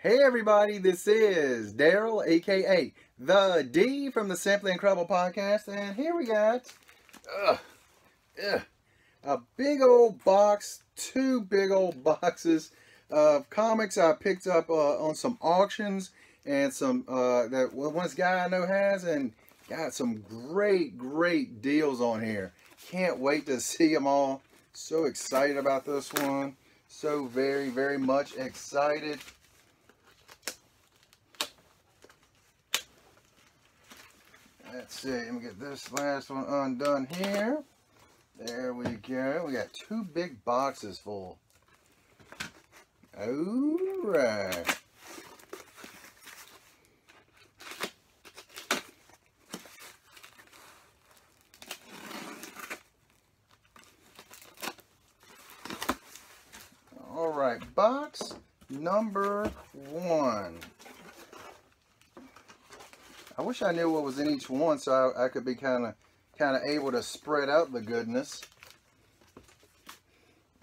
Hey everybody, this is Daryl, aka the D from the Simply Incredible podcast, and here we got uh, uh, a big old box, two big old boxes of comics I picked up on some auctions, and some that one guy I know has, and got some great deals on here. Can't wait to see them all. So excited about this one. So very much excited. Let's see, let me get this last one undone here. There we go. We got two big boxes full. Alright. Alright, box number one. I wish I knew what was in each one so I could be kind of able to spread out the goodness.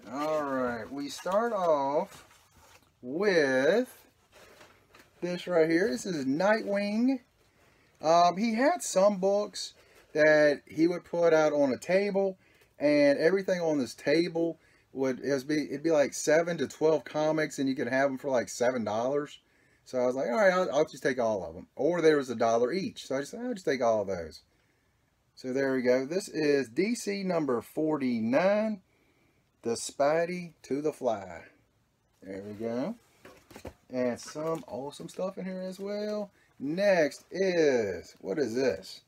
Alright, we start off with this right here. This is Nightwing. He had some books that he would put out on a table, and everything on this table it'd be like 7 to 12 comics, and you could have them for like $7. So I was like, all right, I'll just take all of them. Or there was $1 each. So I just said, I'll just take all of those. So there we go. This is DC number 49, The Spidey to the Fly. There we go. And some awesome stuff in here as well. Next is, what is this?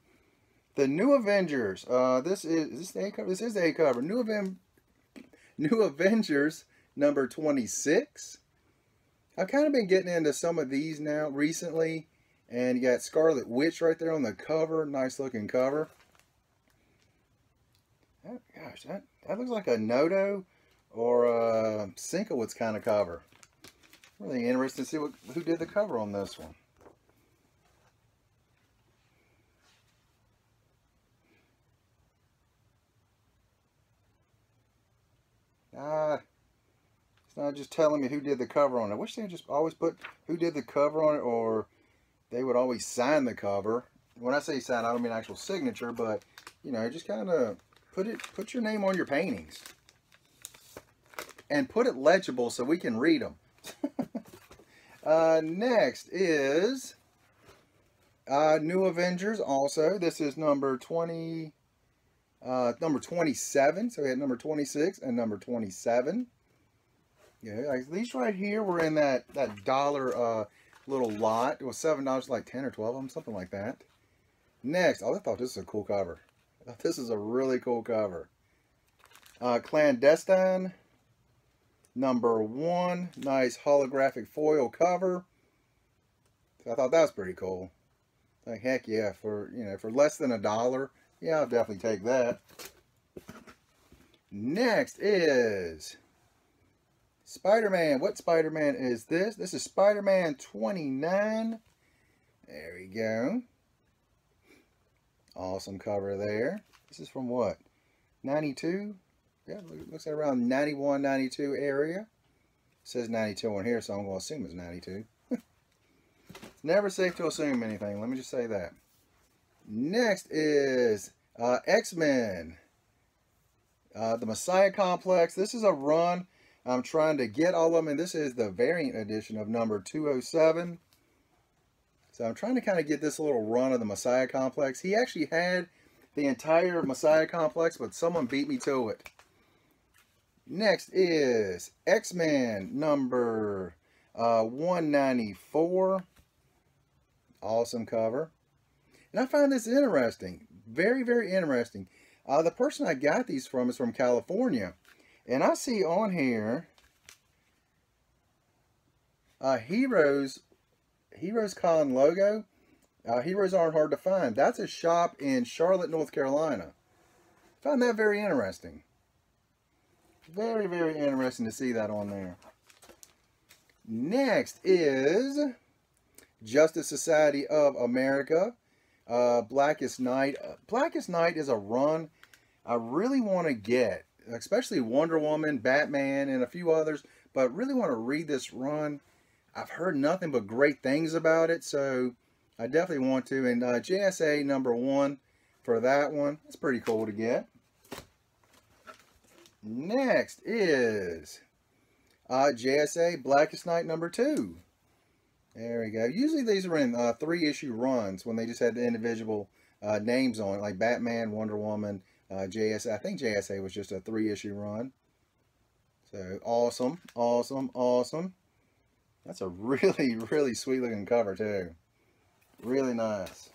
The New Avengers. Is this the A cover? This is the A cover. New Avengers number 26. I've kind of been getting into some of these now recently, and you got Scarlet Witch right there on the cover. Nice looking cover. Gosh, that looks like a Noto or a Sienkiewicz kind of cover. Really interesting to see who did the cover on this one. It's not just telling me who did the cover on it. I wish they just always put who did the cover on it, or they would always sign the cover. When I say sign, I don't mean actual signature, but you know, just kind of put your name on your paintings and put it legible so we can read them. Next is New Avengers. Also, this is number 27. So we had number 26 and number 27. Yeah, like these right here were in that dollar little lot. It was $7, like 10 or 12 of them, something like that. Next, I thought this was a cool cover. I thought this is a really cool cover. Clandestine number 1, nice holographic foil cover. So I thought that was pretty cool. Like, heck yeah, for less than $1, yeah, I'll definitely take that. Next is Spider-Man. What Spider-Man is this? This is Spider-Man 29. There we go. Awesome cover there. This is from what? 92? Yeah, looks like around 91, 92 area. It says 92 on here, so I'm going to assume it's 92. It's never safe to assume anything. Let me just say that. Next is X-Men. The Messiah Complex. This is a run. I'm trying to get all of them, and this is the variant edition of number 207. So I'm trying to kind of get this little run of the Messiah Complex. He actually had the entire Messiah Complex, but someone beat me to it. Next is X-Men number 194. Awesome cover. And I find this interesting. Very interesting. The person I got these from is from California. And I see on here Heroes Con logo. Heroes aren't hard to find. That's a shop in Charlotte, North Carolina. Found that very interesting. Very interesting to see that on there. Next is Justice Society of America. Blackest Night. Blackest Night is a run I really want to get. Especially Wonder Woman, Batman, and a few others. But really want to read this run. I've heard nothing but great things about it, so I definitely want to. And JSA #1 for that one. It's pretty cool to get. Next is JSA Blackest Night #2. There we go. Usually these are in 3-issue runs when they just had the individual names on it, like Batman, Wonder Woman, JSA. I think JSA was just a 3-issue run. So awesome, awesome, awesome. That's a really, really sweet looking cover too. Really nice.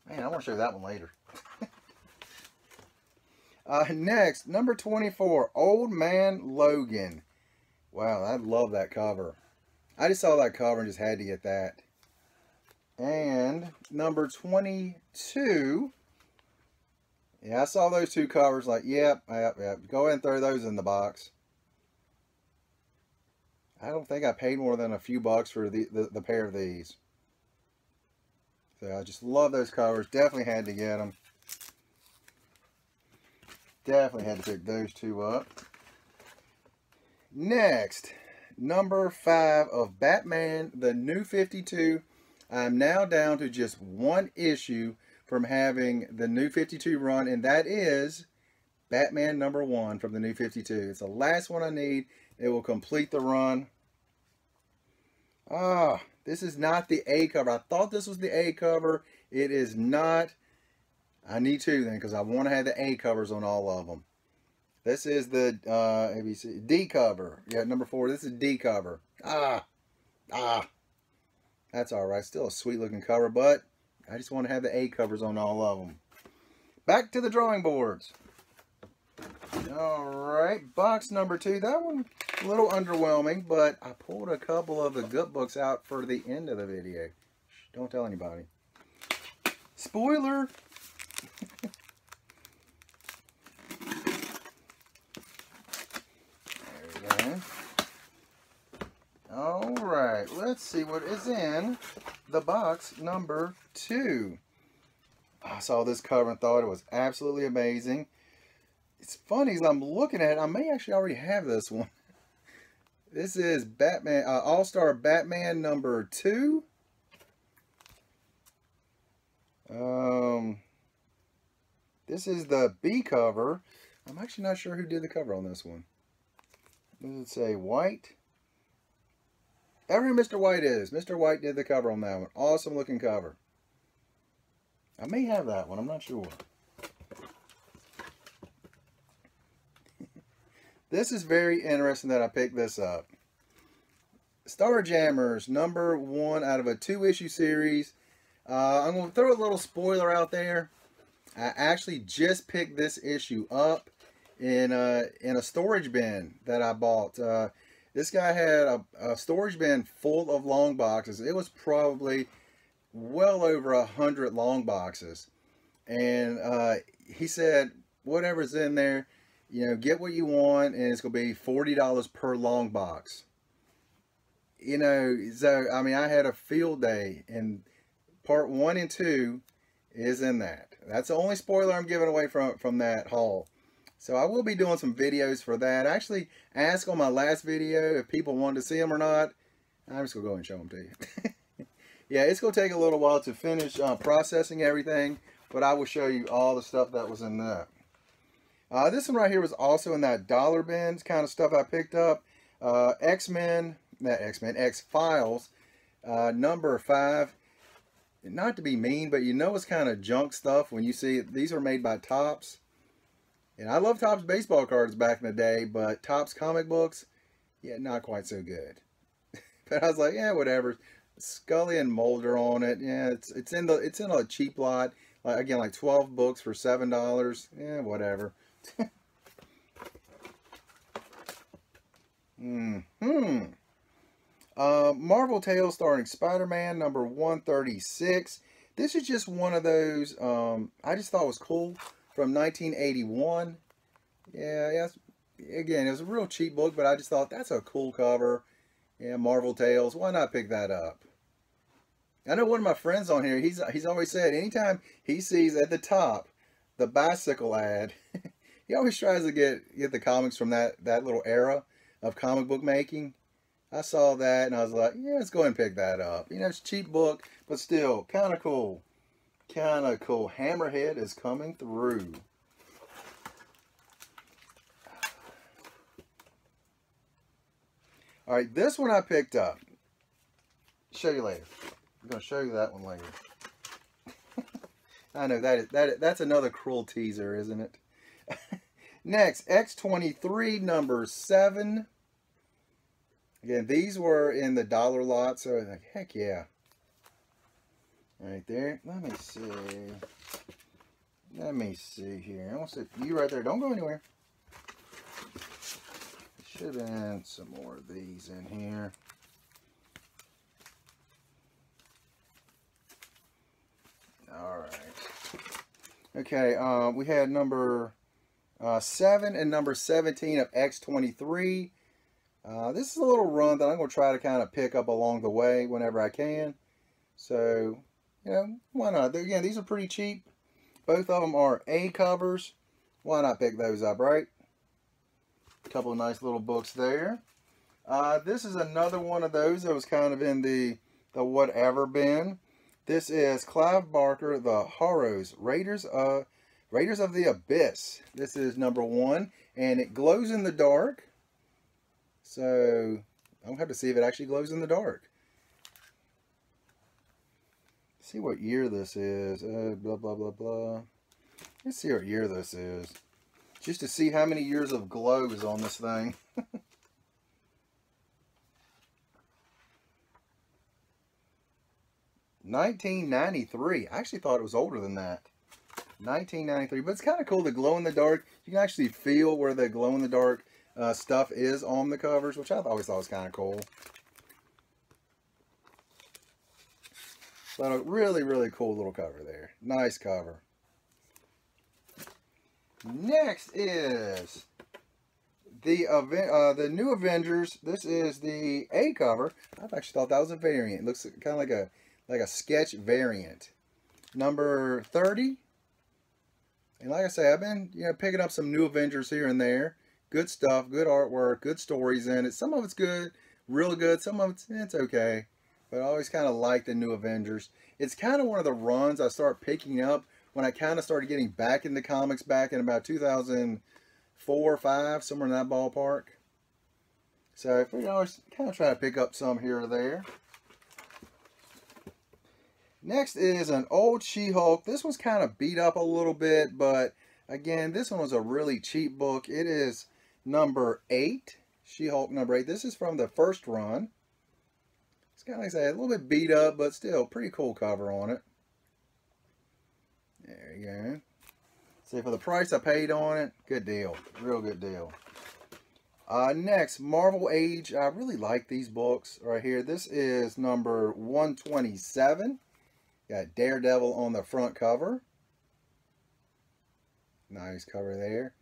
Man, I want to show that one later. Next, #24, Old Man Logan. Wow, I love that cover. I just saw that cover and just had to get that. And #22. Yeah, I saw those two covers like, yep. Go ahead and throw those in the box. I don't think I paid more than a few bucks for the pair of these. So I just love those covers. Definitely had to get them. Definitely had to pick those two up. Next, #5 of Batman, the New 52. I'm now down to just one issue from having the New 52 run, and that is Batman #1 from the New 52. It's the last one I need. It will complete the run. This is not the A cover. I thought this was the A cover. It is not. I need two then, because I want to have the A covers on all of them. This is the ABC D cover. Yeah, #4. This is D cover. That's all right. Still a sweet looking cover, but I just want to have the A covers on all of them. Back to the drawing boards. All right, box #2. That one a little underwhelming, but I pulled a couple of the good books out for the end of the video. Shh, don't tell anybody. Spoiler. Alright, let's see what is in the box #2. I saw this cover and thought it was absolutely amazing. It's funny, as I'm looking at it, I may actually already have this one. This is Batman, All-Star Batman #2. This is the B cover. I'm actually not sure who did the cover on this one. Does it say White? Ever who Mr. White is. Mr. White did the cover on that one. Awesome looking cover. I may have that one. I'm not sure. This is very interesting that I picked this up. Starjammers #1 out of a 2-issue series. I'm going to throw a little spoiler out there. I actually just picked this issue up in a storage bin that I bought. This guy had a storage bin full of long boxes. It was probably well over 100 long boxes. And he said, whatever's in there, you know, get what you want, and it's going to be $40 per long box. You know, so, I mean, I had a field day, and part 1 and 2 is in that. That's the only spoiler I'm giving away from that haul. So I will be doing some videos for that. I actually asked on my last video if people wanted to see them or not. I'm just going to go and show them to you. Yeah, it's going to take a little while to finish processing everything, but I will show you all the stuff that was in that. This one right here was also in that dollar bins kind of stuff I picked up. X-Men, not X-Men, X-Files, #5. Not to be mean, but you know it's kind of junk stuff when you see it. These are made by Topps. And I love Topps baseball cards back in the day, but Topps comic books, yeah, not quite so good. But I was like, yeah, whatever. Scully and Mulder on it. Yeah, it's in a cheap lot. Like, again, like 12 books for $7. Yeah, whatever. Marvel Tales starring Spider-Man #136. This is just one of those I just thought was cool, from 1981. Yeah, again, it was a real cheap book, but I just thought that's a cool cover. Yeah, Marvel Tales. Why not pick that up? I know one of my friends on here, he's always said anytime he sees at the top the bicycle ad, he always tries to get the comics from that little era of comic book making. I saw that and I was like, yeah, let's go ahead and pick that up. You know, it's a cheap book, but still kind of cool. Kind of cool. Hammerhead is coming through. All right, this one I picked up. Show you later. I'm going to show you that one later. I know that's another cruel teaser, isn't it? Next, X-23 number 7. Again, these were in the dollar lot, so like, heck yeah. Right there. Let me see. Let me see here. I want to see you right there. Don't go anywhere. There should have been some more of these in here. All right. Okay, we had number 7 and number 17 of X-23. This is a little run that I'm going to try to kind of pick up along the way whenever I can. So, you know, why not? Again, these are pretty cheap. Both of them are A covers. Why not pick those up, right? A couple of nice little books there. This is another one of those that was kind of in the whatever bin. This is Clive Barker, The Horrors, Raiders of the Abyss. This is number 1, and it glows in the dark. So, I'll have to see if it actually glows in the dark. See what year this is. Blah, blah, blah, blah. Let's see what year this is. Just to see how many years of glow is on this thing. 1993. I actually thought it was older than that. 1993. But it's kind of cool, the glow in the dark. You can actually feel where the glow in the dark stuff is on the covers, which I always thought was kind of cool. But a really, really cool little cover there. Nice cover. Next is the New Avengers. This is the A cover. I've actually thought that was a variant. It looks kind of like a sketch variant. Number 30. And like I say, I've been picking up some New Avengers here and there. Good stuff, good artwork, good stories in it. Some of it's good, real good. Some of it's okay. But I always kind of like the New Avengers. It's kind of one of the runs I start picking up when I kind of started getting back into comics back in about 2004 or 5, somewhere in that ballpark. So if we always kind of try to pick up some here or there. Next is an old She-Hulk. This one's kind of beat up a little bit, but again, this one was a really cheap book. It is number 8, She-Hulk number 8. This is from the first run. It's kind of like I say, a little bit beat up, but still pretty cool cover on it. There you go. See, for the price I paid on it, good deal. Real good deal. Next, Marvel Age. I really like these books right here. This is number 127. Got Daredevil on the front cover. Nice cover there.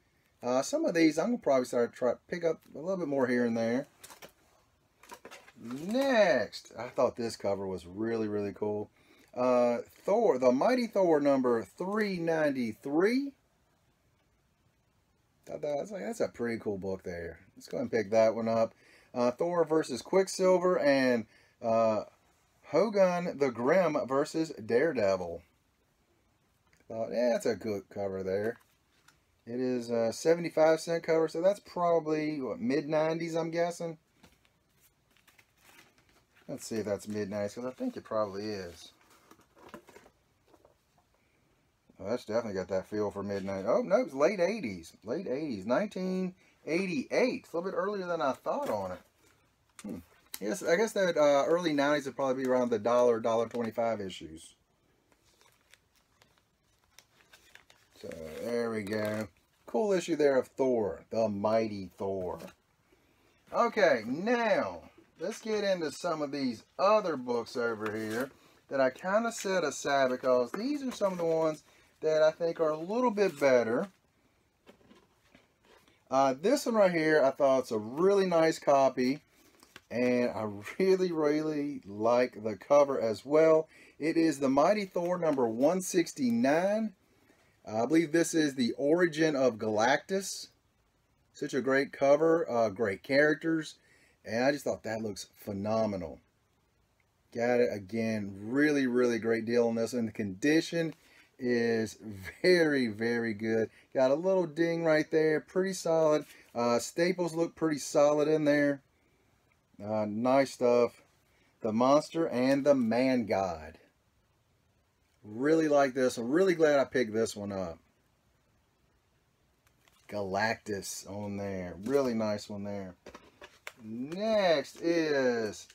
Some of these I'm going to probably try to pick up a little bit more here and there. Next, I thought this cover was really, really cool. Thor, the Mighty Thor number 393. That's a pretty cool book there. Let's go ahead and pick that one up. Thor versus Quicksilver and Hogun the Grim versus Daredevil. Thought, yeah, that's a good cover there. It is a 75-cent cover, so that's probably, what, mid-90s, I'm guessing? Let's see if that's mid-90s, because I think it probably is. Well, that's definitely got that feel for mid-90s. Oh, no, it's late 80s. Late 80s. 1988. It's a little bit earlier than I thought on it. Yes, I guess that early 90s would probably be around the $1.25 issues. So, there we go. Cool issue there of Thor, the Mighty Thor. Okay, now, let's get into some of these other books over here that I kind of set aside because these are some of the ones that I think are a little bit better. This one right here, I thought it's a really nice copy. And I really, really like the cover as well. It is the Mighty Thor number 169. I believe this is the origin of Galactus. Such a great cover, great characters. And I just thought that looks phenomenal. Got it again. Really, really great deal on this. And the condition is very, very good. Got a little ding right there. Pretty solid. Staples look pretty solid in there. Nice stuff. The Monster and the Man God. Really like this. I'm really glad I picked this one up. Galactus on there. Really nice one there. Next is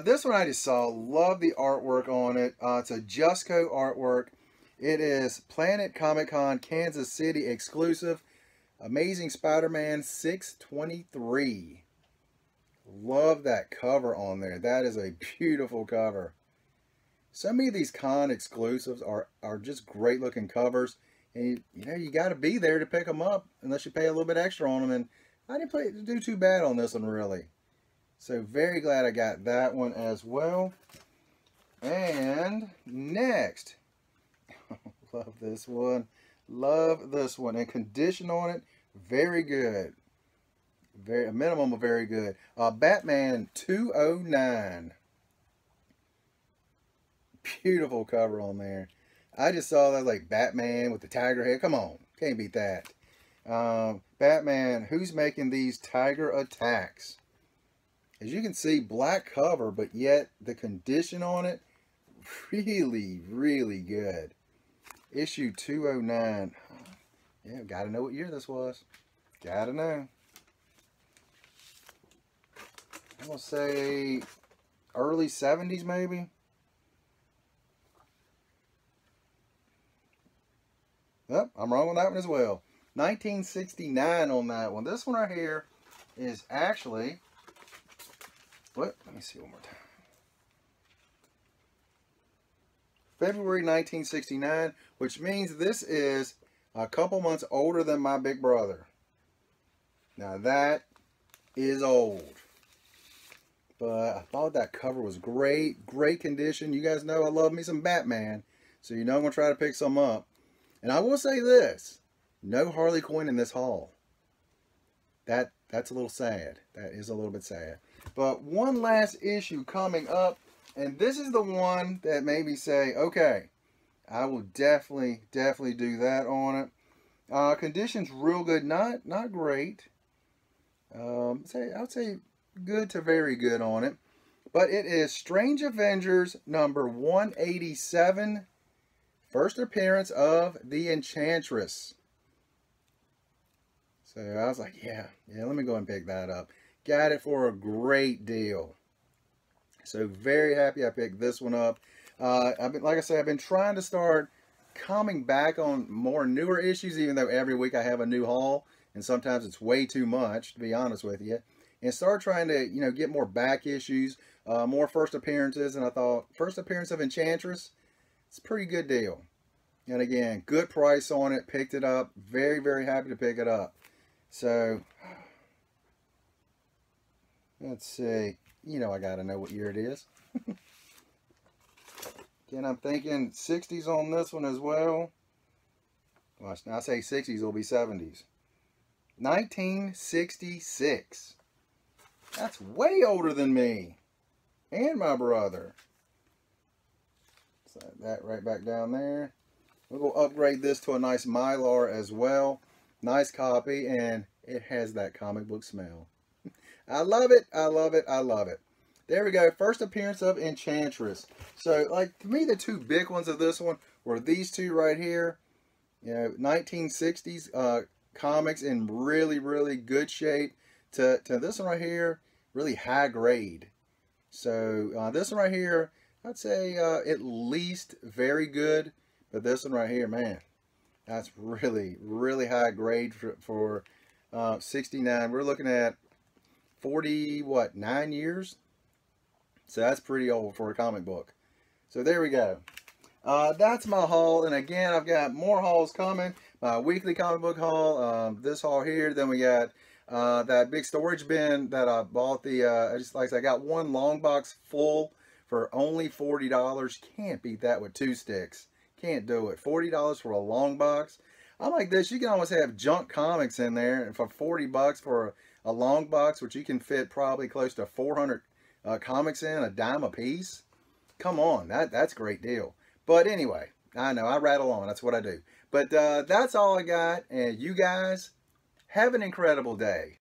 this one I just saw. Love the artwork on it. It's a Justco artwork. It is Planet Comic Con Kansas City exclusive. Amazing Spider-Man 623. Love that cover on there. That is a beautiful cover. So many of these con exclusives are just great looking covers. And you got to be there to pick them up unless you pay a little bit extra on them. And I didn't do too bad on this one really. So very glad I got that one as well. And next, love this one. Love this one. And condition on it, very good. A minimum of very good. Batman 209. Beautiful cover on there. I just saw that like Batman with the tiger head. Come on, can't beat that. Batman, who's making these tiger attacks? As you can see, black cover, but yet the condition on it, really, really good. Issue 209. Yeah, gotta know what year this was. Gotta know. I'm gonna say early 70s maybe. Yep, I'm wrong on that one as well. 1969 on that one. This one right here is actually, what? Let me see one more time. February 1969, which means this is a couple months older than my big brother. Now that is old. But I thought that cover was great. Great condition. You guys know I love me some Batman. So you know I'm going to try to pick some up. And I will say this. No Harley Quinn in this haul. That's a little sad. That is a little bit sad. But one last issue coming up. And this is the one that made me say, okay, I will definitely do that on it. Condition's real good. Not great. I would say good to very good on it. But it is Strange Avengers number 187. First appearance of the Enchantress. So I was like, yeah, let me go and pick that up. Got it for a great deal. So very happy I picked this one up. Like I said, I've been trying to start coming back on more newer issues, even though every week I have a new haul. And sometimes it's way too much, to be honest with you. And start trying to, get more back issues, more first appearances. And I thought, first appearance of Enchantress, it's a pretty good deal. And again, good price on it. Picked it up. Very, very happy to pick it up. So, let's see. I got to know what year it is. Again, I'm thinking 60s on this one as well. Well, I say 60s, it'll be 70s. 1966. That's way older than me. And my brother. Set that right back down there. We'll go upgrade this to a nice Mylar as well. Nice copy, and it has that comic book smell. I love it. I love it. I love it. There we go. First appearance of Enchantress. So, like, to me, the two big ones of this one were these two right here. 1960s comics in really, really good shape. To this one right here, really high grade. So, this one right here, I'd say at least very good. But this one right here, man, that's really, really high grade for 69. We're looking at 9 years? So that's pretty old for a comic book. So there we go. That's my haul. And again, I've got more hauls coming. My weekly comic book haul. This haul here. Then we got that big storage bin that I bought. I got one long box full for only $40. Can't beat that with 2 sticks. Can't do it. $40 for a long box. I'm like this. You can almost have junk comics in there. And for $40 for a long box, which you can fit probably close to 400 comics in, a dime a piece. Come on, that's a great deal. But anyway, I know, I rattle on. That's what I do. But that's all I got. And you guys, have an incredible day.